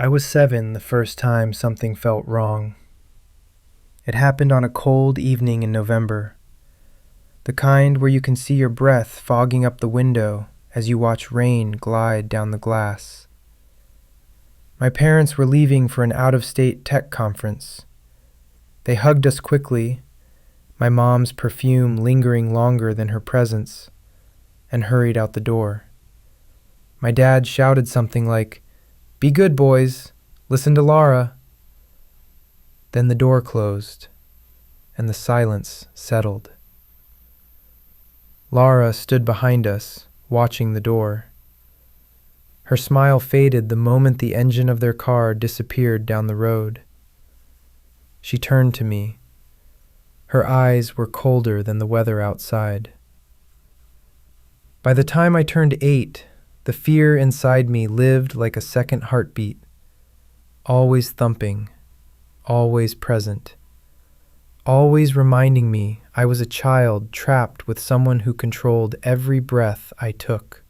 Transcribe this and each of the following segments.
I was 7 the first time something felt wrong. It happened on a cold evening in November, the kind where you can see your breath fogging up the window as you watch rain glide down the glass. My parents were leaving for an out-of-state tech conference. They hugged us quickly, my mom's perfume lingering longer than her presence, and hurried out the door. My dad shouted something like, "Be good, boys. Listen to Laura." Then the door closed, and the silence settled. Laura stood behind us, watching the door. Her smile faded the moment the engine of their car disappeared down the road. She turned to me. Her eyes were colder than the weather outside. By the time I turned 8, the fear inside me lived like a second heartbeat, always thumping, always present, always reminding me I was a child trapped with someone who controlled every breath I took.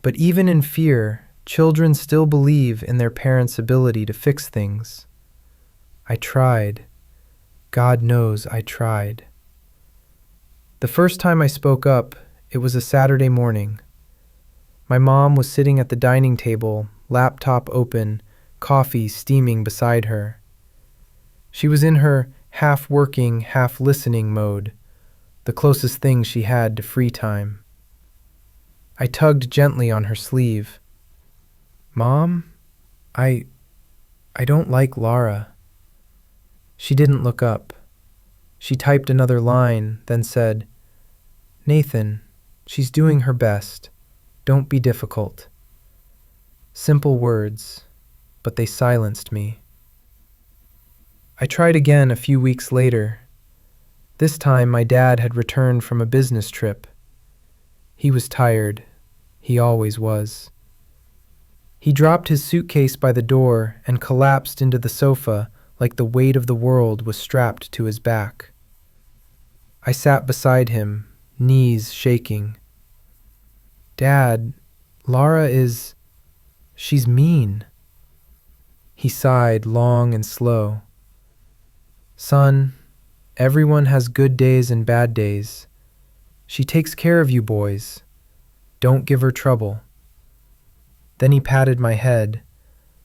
But even in fear, children still believe in their parents' ability to fix things. I tried. God knows I tried. The first time I spoke up, it was a Saturday morning. My mom was sitting at the dining table, laptop open, coffee steaming beside her. She was in her half-working, half-listening mode, the closest thing she had to free time. I tugged gently on her sleeve. "Mom, I don't like Laura." She didn't look up. She typed another line, then said, "Nathan, she's doing her best. Don't be difficult." Simple words, but they silenced me. I tried again a few weeks later. This time my dad had returned from a business trip. He was tired. He always was. He dropped his suitcase by the door and collapsed into the sofa like the weight of the world was strapped to his back. I sat beside him, knees shaking. "Dad, she's mean." He sighed long and slow. "Son, everyone has good days and bad days. She takes care of you boys. Don't give her trouble." Then he patted my head,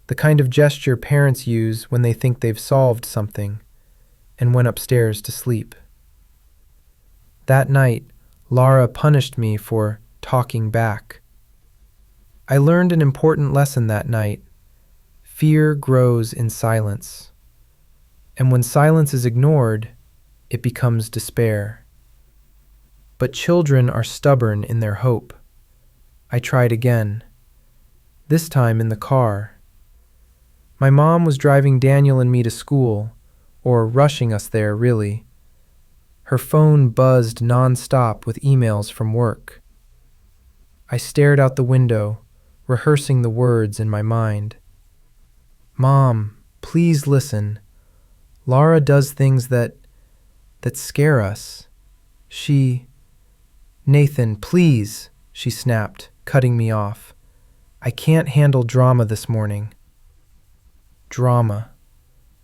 the kind of gesture parents use when they think they've solved something, and went upstairs to sleep. That night, Laura punished me for talking back. I learned an important lesson that night. Fear grows in silence. And when silence is ignored, it becomes despair. But children are stubborn in their hope. I tried again, this time in the car. My mom was driving Daniel and me to school, or rushing us there, really. Her phone buzzed nonstop with emails from work. I stared out the window, rehearsing the words in my mind. "Mom, please listen. Laura does things that scare us. Nathan, please," she snapped, cutting me off. "I can't handle drama this morning." Drama.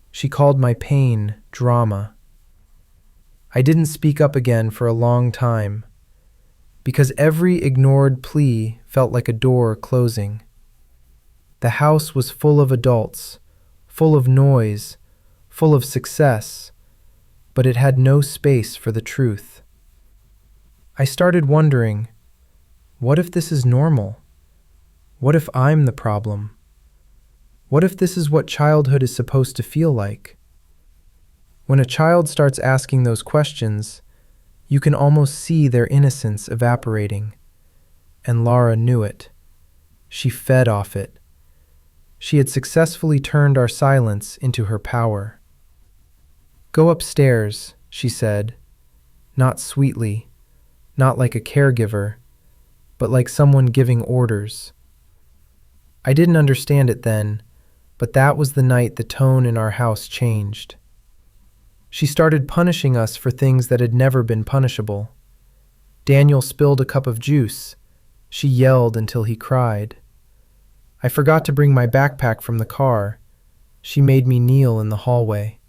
She called my pain drama. I didn't speak up again for a long time, because every ignored plea felt like a door closing. The house was full of adults, full of noise, full of success, but it had no space for the truth. I started wondering, what if this is normal? What if I'm the problem? What if this is what childhood is supposed to feel like? When a child starts asking those questions, you can almost see their innocence evaporating. And Laura knew it. She fed off it. She had successfully turned our silence into her power. "Go upstairs," she said, not sweetly, not like a caregiver, but like someone giving orders. I didn't understand it then, but that was the night the tone in our house changed. She started punishing us for things that had never been punishable. Daniel spilled a cup of juice. She yelled until he cried. I forgot to bring my backpack from the car. She made me kneel in the hallway.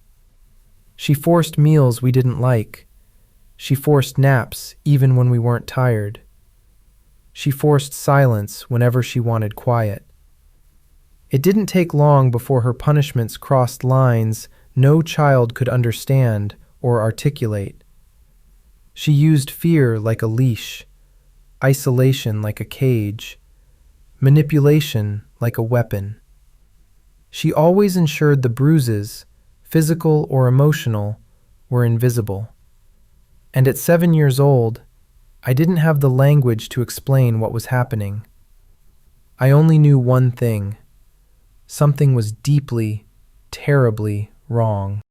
She forced meals we didn't like. She forced naps even when we weren't tired. She forced silence whenever she wanted quiet. It didn't take long before her punishments crossed lines no child could understand or articulate. She used fear like a leash, isolation like a cage, manipulation like a weapon. She always ensured the bruises, physical or emotional, were invisible. And at 7 years old, I didn't have the language to explain what was happening. I only knew one thing. Something was deeply, terribly wrong.